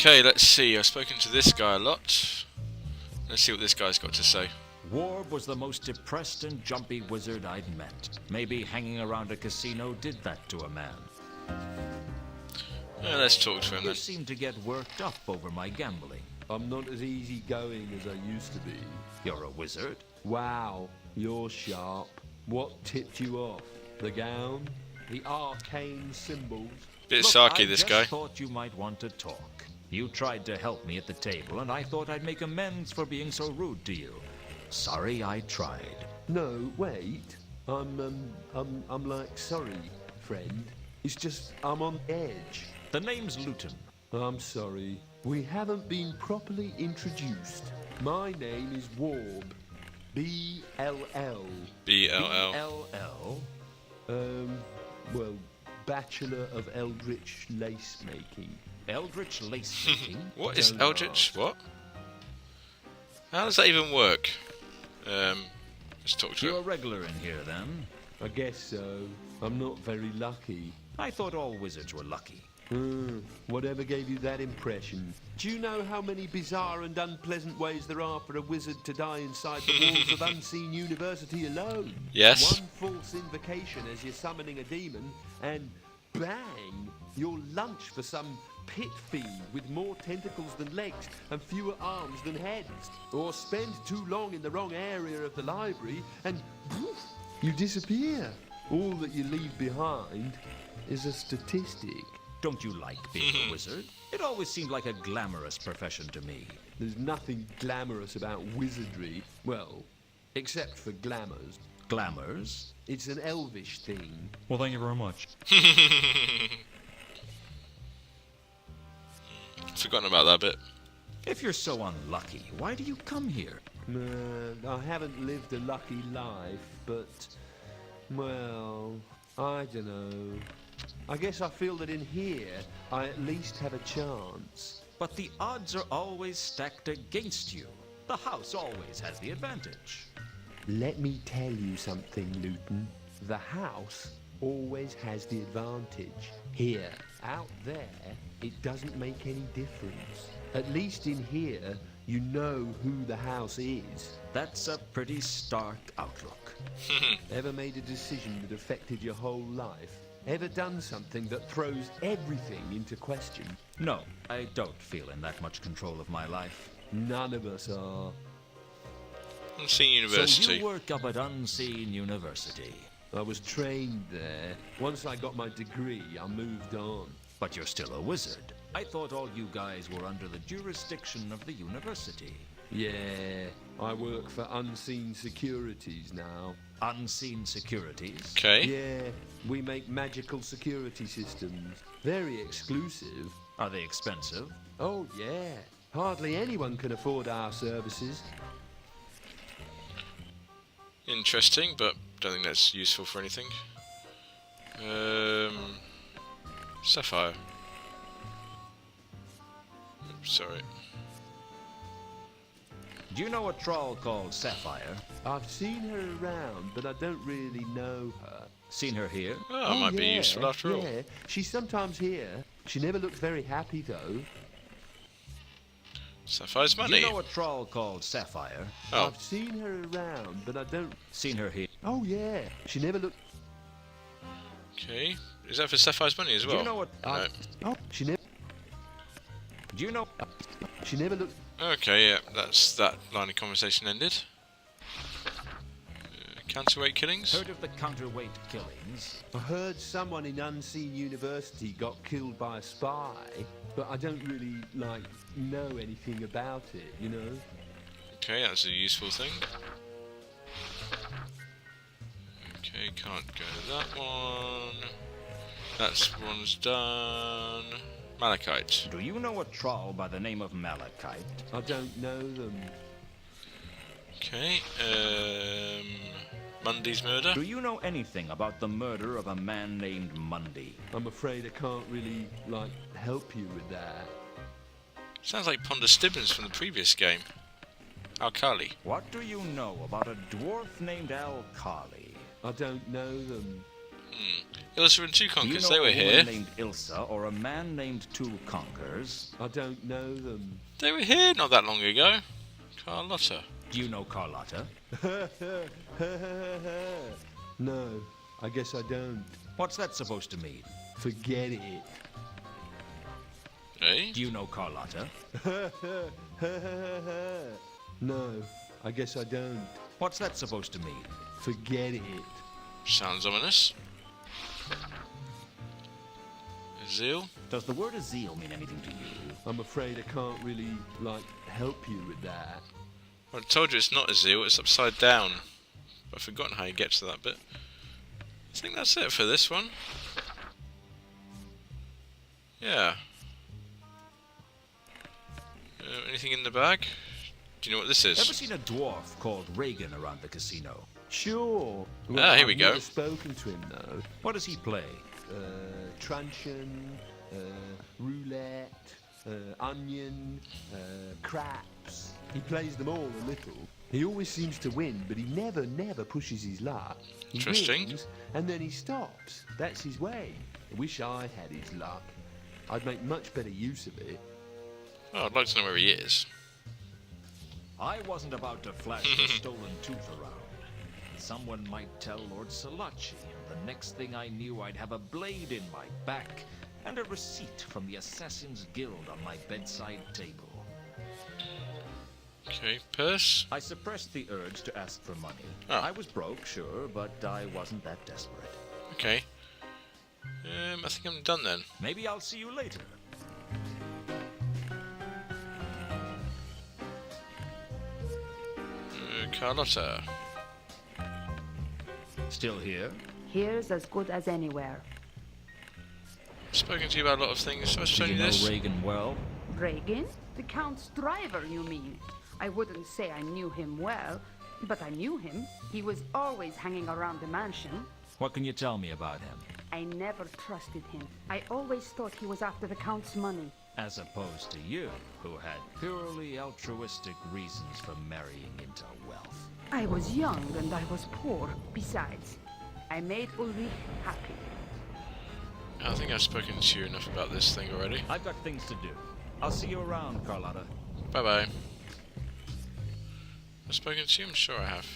Okay, let's see. I've spoken to this guy a lot. Let's see what this guy's got to say. Warb was the most depressed and jumpy wizard I'd met. Maybe hanging around a casino did that to a man. Yeah, let's talk to him You then. seem to get worked up over my gambling. I'm not as easygoing as I used to be. You're a wizard? Wow, you're sharp. What tipped you off? The gown? The arcane symbols? Bit Look, sarky, this guy. I just thought you might want to talk. You tried to help me at the table, and I thought I'd make amends for being so rude to you. Sorry I tried. No, wait. I'm like, sorry, friend. It's just, I'm on edge. The name's Luton. I'm sorry. We haven't been properly introduced. My name is Warb. B-L-L. B-L-L. L.L. Well, Bachelor of Eldritch Lace Making. Eldritch lace making? What is Don't Eldritch? What? How does that even work? Let's talk to You're a him. regular in here, then? I guess so. I'm not very lucky. I thought all wizards were lucky. Whatever gave you that impression? Do you know how many bizarre and unpleasant ways there are for a wizard to die inside the walls of Unseen University alone? Yes. One false invocation as you're summoning a demon, and bang! You're lunch for some pit fiend with more tentacles than legs and fewer arms than heads. Or spend too long in the wrong area of the library, and poof, you disappear. All that you leave behind is a statistic. Don't you like being a wizard? It always seemed like a glamorous profession to me. There's nothing glamorous about wizardry. Well, except for glamours. Glamours? It's an elvish thing. Well, thank you very much. Forgotten about that bit. If you're so unlucky, why do you come here? I haven't lived a lucky life, but, well, I don't know. I guess I feel that in here, I at least have a chance. But the odds are always stacked against you. The house always has the advantage. Let me tell you something, Luton. The house always has the advantage. Here, out there, it doesn't make any difference. At least in here, you know who the house is. That's a pretty stark outlook. Ever made a decision that affected your whole life? Ever done something that throws everything into question? No, I don't feel in that much control of my life. None of us are. Unseen So University. you work up at Unseen University. I was trained there. Once I got my degree, I moved on. But you're still a wizard. I thought all you guys were under the jurisdiction of the university. Yeah, I work for Unseen Securities now. Unseen Securities? Okay. Yeah, we make magical security systems. Very exclusive. Are they expensive? Oh, yeah. Hardly anyone can afford our services. Interesting, but don't think that's useful for anything. Sapphire. Oops, sorry. Do you know a troll called Sapphire? I've seen her around, but I don't really know her. Seen her here? Oh, might be yeah, useful after all. Yeah, she's sometimes here. She never looks very happy, though. Sapphire's Do money. you know a troll called Sapphire? Oh, I've seen her around, but I don't... Seen her here? Oh, yeah. She never looked... okay. Is that for Sapphire's money as Do well? you know what? No. Oh, she never... Do you know? She never looked... Okay, yeah, that's that line of conversation ended. Counterweight killings? Heard of the counterweight killings? I heard someone in Unseen University got killed by a spy, but I don't really, know anything about it, you know? Okay, that's a useful thing. Okay, can't go to that one. That's one's done. Malachite. Do you know a troll by the name of Malachite? I don't know them. Okay, Mundy's murder. Do you know anything about the murder of a man named Mundy? I'm afraid I can't really, help you with that. Sounds like Ponder Stibbins from the previous game. Alkali. What do you know about a dwarf named Alkali? I don't know them. Ilsa and Two Do you Conkers, know they a were woman here. named Ilsa or a man named Two Conkers? I don't know them. They were here not that long ago. Carlotta. Do you know Carlotta? No, I guess I don't. What's that supposed to mean? Forget it. Eh? Do you know Carlotta? No, I guess I don't. What's that supposed to mean? Forget it. Sounds ominous. Azil? Does the word Azil mean anything to you? I'm afraid I can't really, help you with that. I told you it's not Azil, it's upside down. I've forgotten how you get to that bit. I think that's it for this one. Yeah. Anything in the bag? Do you know what this is? Ever seen a dwarf called Reagan around the casino? Sure. Here we I've go. never spoken to him though. What does he play? Truncheon, roulette, onion, craps. He plays them all a little. He always seems to win, but he never pushes his luck. He Interesting. wins, and then he stops. That's his way. I wish I had his luck. I'd make much better use of it. Oh, I'd like to know where he is. I wasn't about to flash the stolen tooth around. Someone might tell Lord Salachi, and the next thing I knew I'd have a blade in my back and a receipt from the Assassin's Guild on my bedside table. Okay, purse. I suppressed the urge to ask for money. Oh. I was broke, sure, but I wasn't that desperate. Okay. I think I'm done then. Maybe I'll see you later. Carlotta. Still here? Here's as good as anywhere. I've spoken to you about a lot of things. So I Do show you you know this. Reagan well? Reagan? The Count's driver, you mean? I wouldn't say I knew him well, but I knew him. He was always hanging around the mansion. What can you tell me about him? I never trusted him. I always thought he was after the Count's money. As opposed to you, who had purely altruistic reasons for marrying into wealth. I was young and I was poor. Besides, I made Ulrich happy. I think I've spoken to you enough about this thing already. I've got things to do. I'll see you around, Carlotta. Bye-bye. I've spoken to you? I'm sure I have.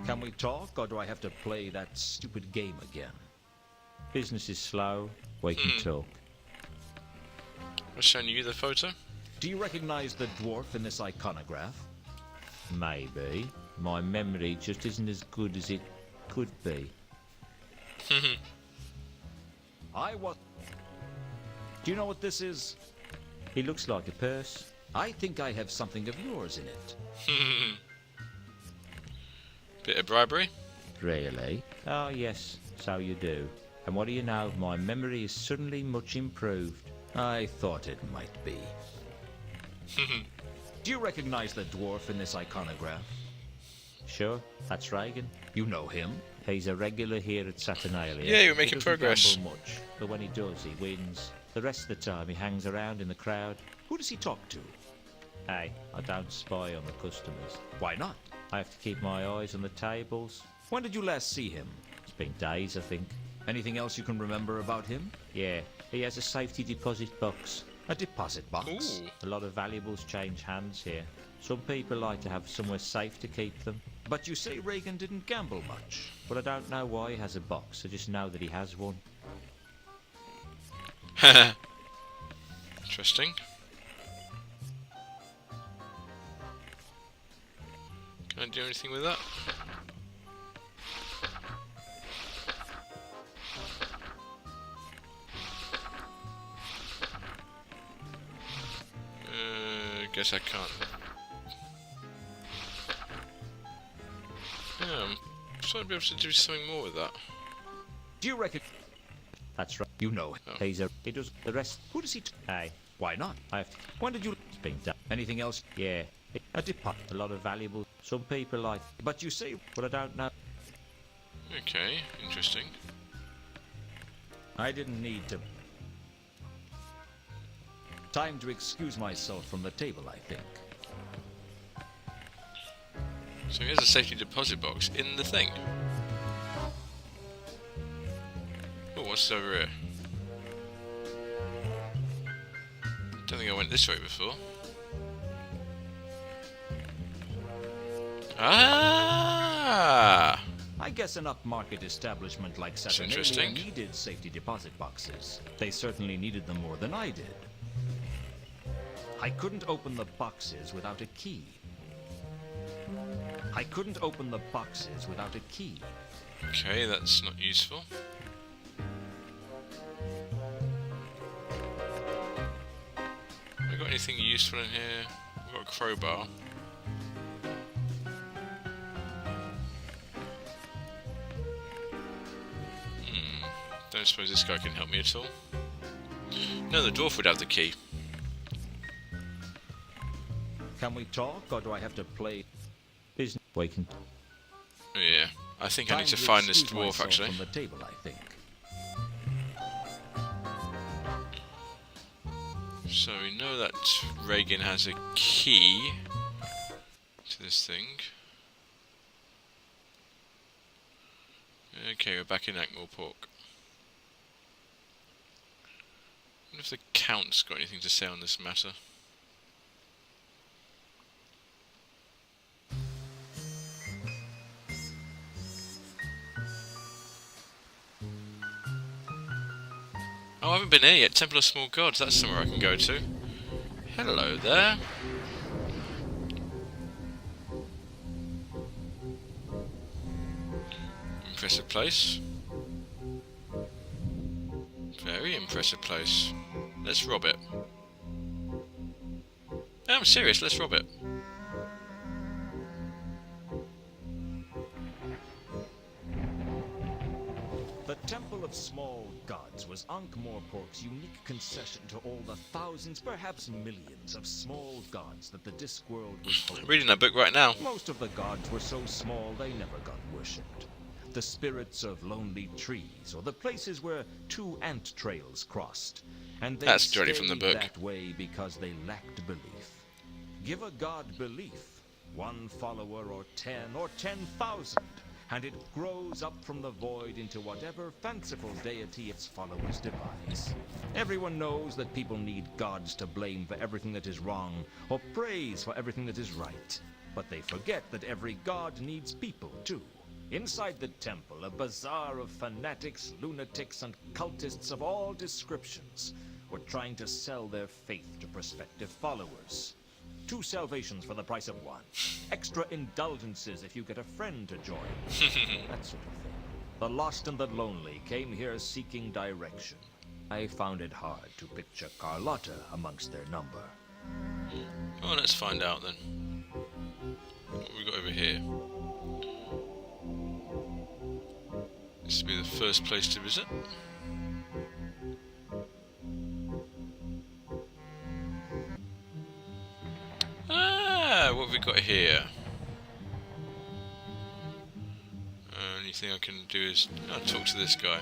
Can we talk, or do I have to play that stupid game again? Business is slow. We can talk. I've shown you the photo. Do you recognize the dwarf in this iconograph? Maybe. My memory just isn't as good as it could be. I was... Do you know what this is? It looks like a purse. I think I have something of yours in it. Bit of bribery. Really? Oh yes, so you do. And what do you know, my memory is suddenly much improved. I thought it might be. Do you recognize the dwarf in this iconograph? Sure, that's Reagan. You know him? He's a regular here at Saturnalia. Yeah, you're He making doesn't progress. gamble much, but when he does, he wins. The rest of the time, he hangs around in the crowd. Who does he talk to? Hey, I don't spy on the customers. Why not? I have to keep my eyes on the tables. When did you last see him? It's been days, I think. Anything else you can remember about him? Yeah, he has a safety deposit box. A deposit box. Ooh. A lot of valuables change hands here. Some people like to have somewhere safe to keep them. But you say Reagan didn't gamble much. But I don't know why he has a box, I just know that he has one. Interesting. Can I do anything with that? Guess I can't. So I'd be able to do something more with that. Do you reckon... That's right. You know him. Oh. He does the rest. Who does he... Hey, Why not? I have to. When did you... It's been done. Anything else? Yeah, A deposit. a lot of valuables. Some people like, But you say... but I don't know. Okay, interesting. I didn't need to... Time to excuse myself from the table, I think. So here's a safety deposit box in the thing. What's over here? Don't think I went this way before. Ah! I guess an upmarket establishment like Saturnalia interesting. needed safety deposit boxes. They certainly needed them more than I did. I couldn't open the boxes without a key. I couldn't open the boxes without a key. Okay, that's not useful. Have we got anything useful in here? We've got a crowbar. Don't suppose this guy can help me at all. No, the dwarf would have the key. Can we talk, or do I have to play business? Waking. Oh, yeah, I think I need to Time find this excuse dwarf myself actually. From the table, I think. So we know that Reagan has a key to this thing. Okay, we're back in Ankh-Morpork. I wonder if the Count's got anything to say on this matter. Oh, I haven't been here yet. Temple of Small Gods, that's somewhere I can go to. Hello there. Impressive place. Very impressive place. Let's rob it. No, I'm serious, let's rob it. The Temple of Small Gods was Ankh-Morpork's unique concession to all the thousands, perhaps millions, of small gods that the Discworld was home. Reading that book right now. Most of the gods were so small they never got worshipped. The spirits of lonely trees, or the places where two ant trails crossed. And they That's directly from the stayed book. that way because they lacked belief. Give a god belief, one follower or 10,000, and it grows up from the void into whatever fanciful deity its followers devise. Everyone knows that people need gods to blame for everything that is wrong, or praise for everything that is right. But they forget that every god needs people, too. Inside the temple, a bazaar of fanatics, lunatics, and cultists of all descriptions were trying to sell their faith to prospective followers. 2 salvations for the price of 1. Extra indulgences if you get a friend to join. That sort of thing. The lost and the lonely came here seeking direction. I found it hard to picture Carlotta amongst their number. Oh, let's find out then. What have we got over here? This will be the first place to visit. Ah, what have we got here? Only thing I can do is talk to this guy.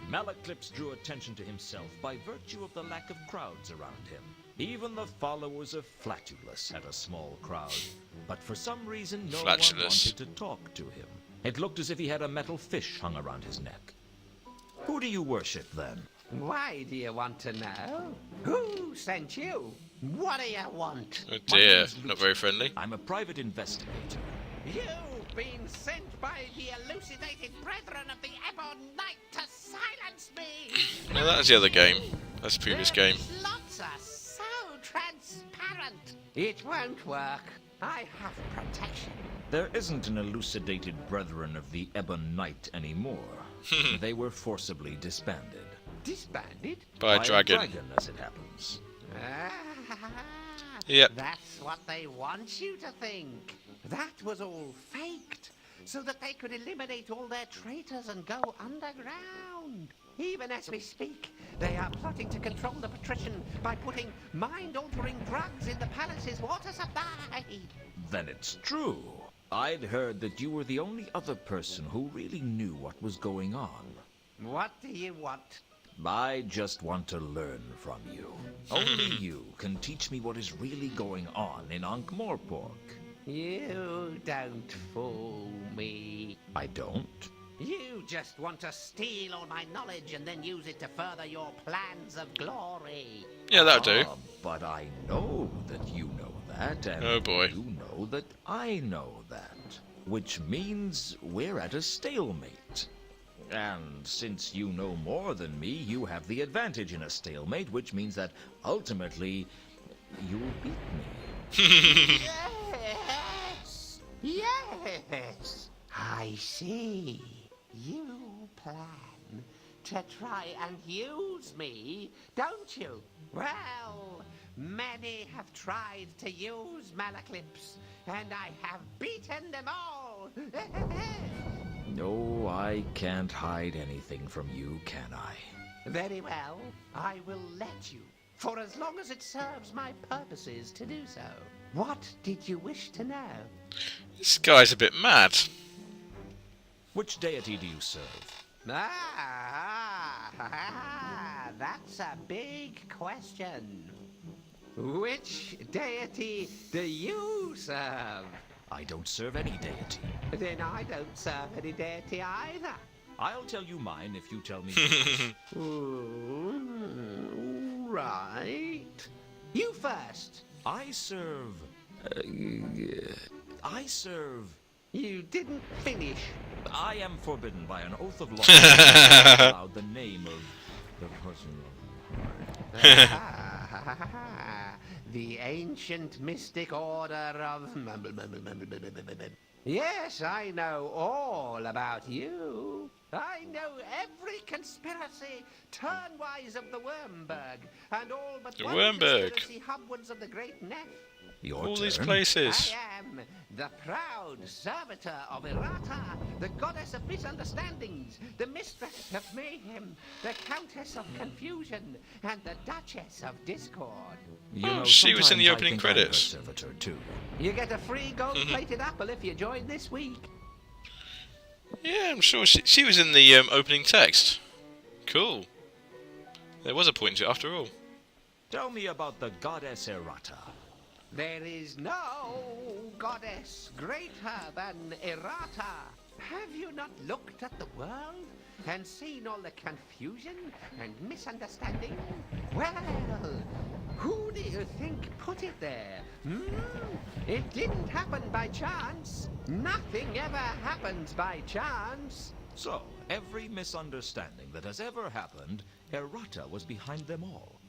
Malaclips drew attention to himself by virtue of the lack of crowds around him. Even the followers of Flatulus had a small crowd, but for some reason no one Flatulus. wanted to talk to him. It looked as if he had a metal fish hung around his neck. Who do you worship, then? Why do you want to know? Who sent you? What do you want? Oh My dear, name is not very friendly. I'm a private investigator. You've been sent by the elucidated brethren of the Ebon Knight to silence me! No, that was the other game. That's the previous game. Their plots are so transparent. It won't work. I have protection. There isn't an elucidated brethren of the Ebon Knight anymore. They were forcibly disbanded. Disbanded? By a dragon. As it happens. Ah, Yep. That's what they want you to think. That was all faked, so that they could eliminate all their traitors and go underground. Even as we speak, they are plotting to control the patrician by putting mind-altering drugs in the palace's water supply. Then it's true. I'd heard that you were the only other person who really knew what was going on. What do you want? I just want to learn from you. Only you can teach me what is really going on in Ankh-Morpork. You don't fool me. I don't. You just want to steal all my knowledge and then use it to further your plans of glory. Yeah, that'll do. But I know that you know that, and Oh, boy. you know that I know that. Which means we're at a stalemate. And since you know more than me, you have the advantage in a stalemate, which means that ultimately you'll beat me. Yes! Yes! I see. You plan to try and use me, don't you? Well, many have tried to use Malaclips, and I have beaten them all. No, I can't hide anything from you, can I? Very well, I will let you, for as long as it serves my purposes to do so. What did you wish to know? This guy's a bit mad. Which deity do you serve? That's a big question. Which deity do you serve? I don't serve any deity. Then I don't serve any deity either. I'll tell you mine if you tell me yours. Right. You first. I serve... You didn't finish. I am forbidden by an oath of law to allow the name of the person. The ancient mystic order of... Yes, I know all about you. I know every conspiracy turnwise of the Wormberg, and all but The one Wormberg. conspiracy hubwards of the Great Neff. Your All turn. these places. I am the proud servitor of Errata, the goddess of misunderstandings, the mistress of mayhem, the countess of confusion, and the duchess of discord. You Oh, know, she was in the sometimes I opening think I'm a credits. servitor too. You get a free gold-plated apple if you join this week. Yeah, I'm sure she was in the opening text. Cool. There was a point to it after all. Tell me about the goddess Errata. There is no goddess greater than Errata. Have you not looked at the world and seen all the confusion and misunderstanding? Well, who do you think put it there? It didn't happen by chance. Nothing ever happens by chance. So, every misunderstanding that has ever happened, Errata was behind them all.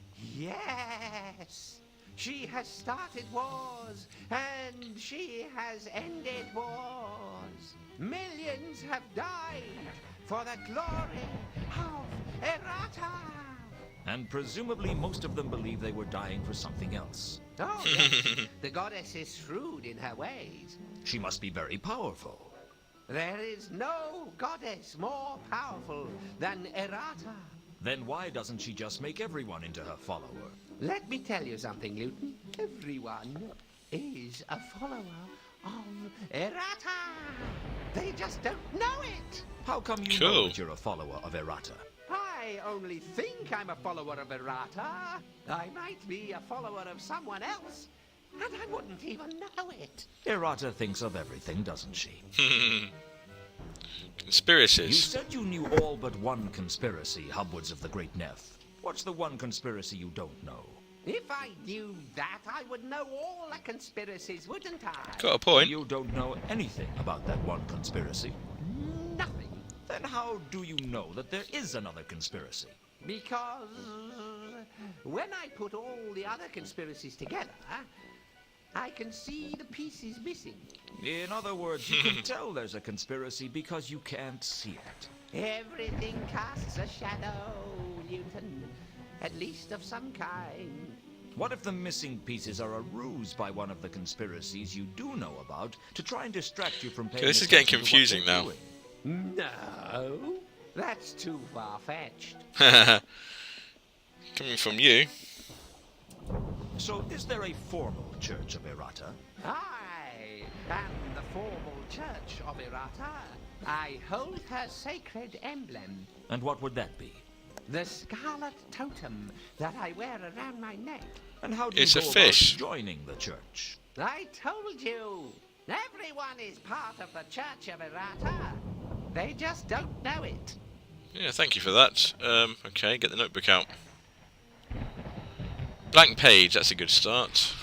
Yes. She has started wars, and she has ended wars. Millions have died for the glory of Errata. And presumably most of them believe they were dying for something else. Oh, yes. The goddess is shrewd in her ways. She must be very powerful. There is no goddess more powerful than Errata. Then why doesn't she just make everyone into her follower? Let me tell you something, Luton. Everyone is a follower of Errata. They just don't know it. How come you Cool. know that you're a follower of Errata? I only think I'm a follower of Errata. I might be a follower of someone else, and I wouldn't even know it. Errata thinks of everything, doesn't she? You Conspiracies. said you knew all but one conspiracy, Hubwards of the Great Neff. What's the one conspiracy you don't know? If I knew that, I would know all the conspiracies, wouldn't I? Got a point. You don't know anything about that one conspiracy. Nothing. Then how do you know that there is another conspiracy? Because when I put all the other conspiracies together, I can see the pieces missing. In other words, you can tell there's a conspiracy because you can't see it. Everything casts a shadow, Newton. At least of some kind. What if the missing pieces are a ruse by one of the conspiracies you do know about to try and distract you from paying Okay, this is getting attention to what confusing they're now. doing? No, that's too far-fetched. Coming from you. So, is there a formal church of Errata? I am the formal church of Errata. I hold her sacred emblem, And what would that be? the scarlet totem that I wear around my neck. And how do you It's a go fish. about joining the church? I told you, everyone is part of the Church of Errata. They just don't know it. Yeah, thank you for that. Okay, get the notebook out. Blank page, that's a good start.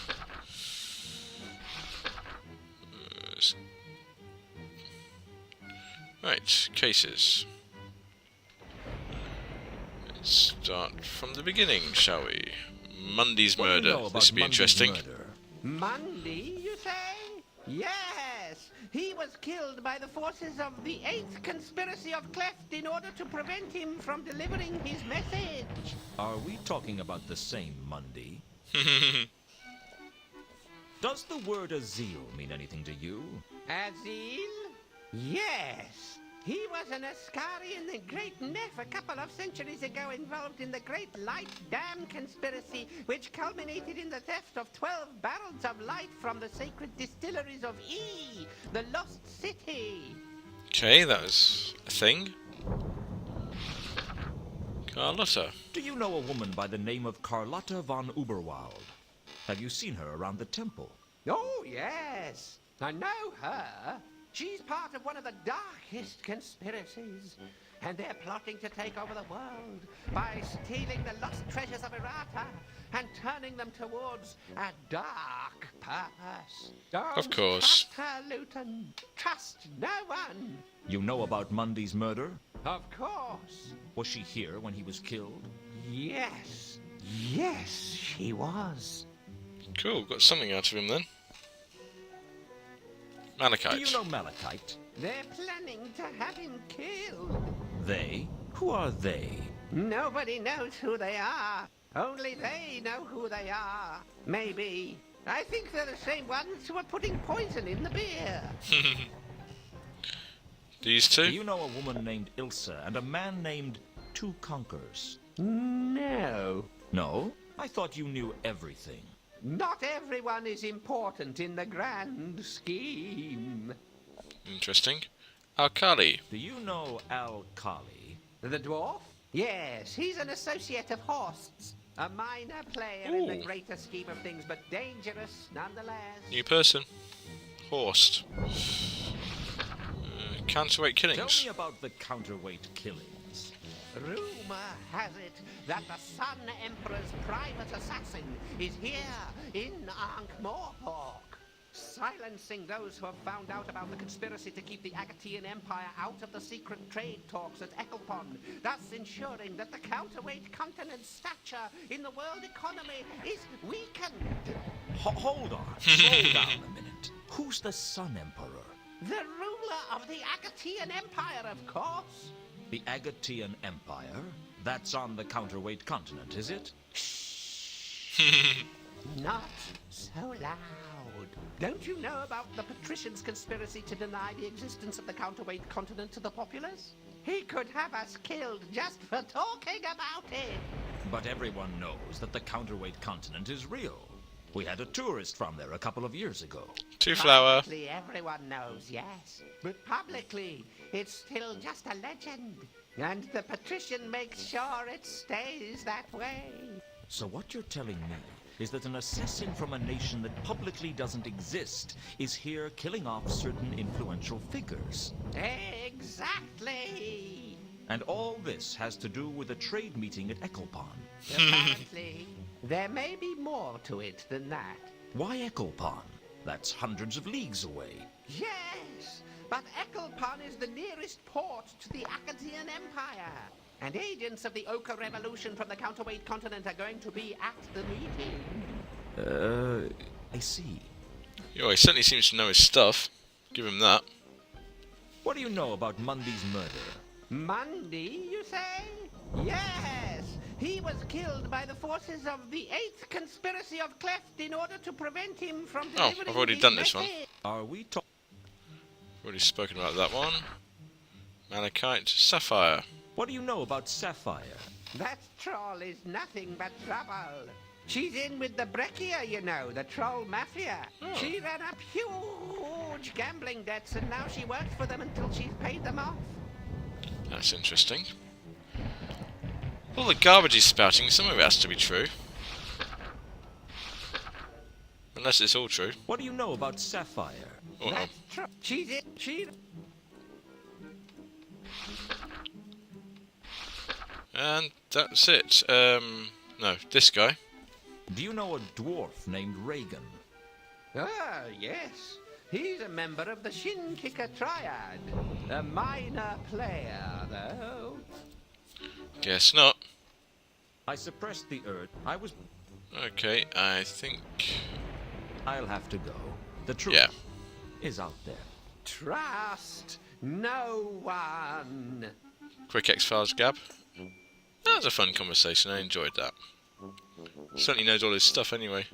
Right, cases. Let's start from the beginning, shall we? Mundy's What do you murder. know about This will be Mundy's interesting. murder? Mundy, you say? Yes! He was killed by the forces of the 8th Conspiracy of Cleft in order to prevent him from delivering his message. Are we talking about the same Mundy? Does the word Azil mean anything to you? Azil? Yes! He was an Askari in the Great Neff a couple of centuries ago involved in the Great Light Dam Conspiracy, which culminated in the theft of 12 barrels of light from the sacred distilleries of E, the Lost City. Okay, that was a thing. Carlotta. Do you know a woman by the name of Carlotta von Uberwald? Have you seen her around the temple? Oh, yes. I know her. She's part of one of the darkest conspiracies. And they're plotting to take over the world by stealing the lost treasures of Errata and turning them towards a dark purpose. Of course. Trust her, Luton. Trust no one. You know about Mundy's murder? Of course. Was she here when he was killed? Yes. Yes, she was. Cool, got something out of him then. Malachite. Do you know Malachite? They're planning to have him killed. They? Who are they? Nobody knows who they are. Only they know who they are. Maybe. I think they're the same ones who are putting poison in the beer. These two? Do you know a woman named Ilsa and a man named Two Conkers? No. No? I thought you knew everything. Not everyone is important in the grand scheme. Interesting. Alkali. Do you know Al-Kali? The dwarf? Yes, he's an associate of Horst's. A minor player in the Ooh. greater scheme of things, but dangerous nonetheless. New person. Horst. Counterweight Tell killings. me about the counterweight killings. Rumor has it that the Sun Emperor's private assassin is here in Ankh-Morpork, silencing those who have found out about the conspiracy to keep the Agatean Empire out of the secret trade talks at Ecclepon, thus ensuring that the counterweight continent's stature in the world economy is weakened. Hold on. Slow down a minute. Who's the Sun Emperor? The ruler of the Agatean Empire, of course. The Agatean Empire? That's on the counterweight continent, is it? Not so loud. Don't you know about the patrician's conspiracy to deny the existence of the counterweight continent to the populace? He could have us killed just for talking about it. But everyone knows that the counterweight continent is real. We had a tourist from there a couple of years ago. Two flower. Privately, everyone knows, yes. But publicly, it's still just a legend. And the patrician makes sure it stays that way. So what you're telling me is that an assassin from a nation that publicly doesn't exist is here killing off certain influential figures. Exactly. And all this has to do with a trade meeting at Ecclepon. Apparently, there may be more to it than that. Why Ecclepon? That's hundreds of leagues away. Yes, but Ecclepon is the nearest port to the Agatean Empire. And agents of the Ochre Revolution from the counterweight continent are going to be at the meeting. I see. Yo, he certainly seems to know his stuff. Give him that. What do you know about Mundy's murder? Mundy, you say? Yes! He was killed by the forces of the 8th Conspiracy of Cleft in order to prevent him from Oh, delivering I've already his done this one. message. Are we talking? Already spoken about that one. Malachite. Sapphire. What do you know about Sapphire? That troll is nothing but trouble. She's in with the Breccia, you know, the troll mafia. Oh. She ran up huge gambling debts and now she works for them until she's paid them off. That's interesting. All the garbage he's spouting, some of it has to be true. Unless it's all true. What do you know about Sapphire? Uh-oh. She's in. And that's it. No, this guy. Do you know a dwarf named Reagan? Ah, yes. He's a member of the Shin Kicker Triad. A minor player, though. Guess not. I suppressed the urge. I was... Okay, I think... I'll have to go. The truth Yeah. is out there. Trust no one. Quick X-Files Gab. That was a fun conversation, I enjoyed that. Certainly knows all his stuff anyway.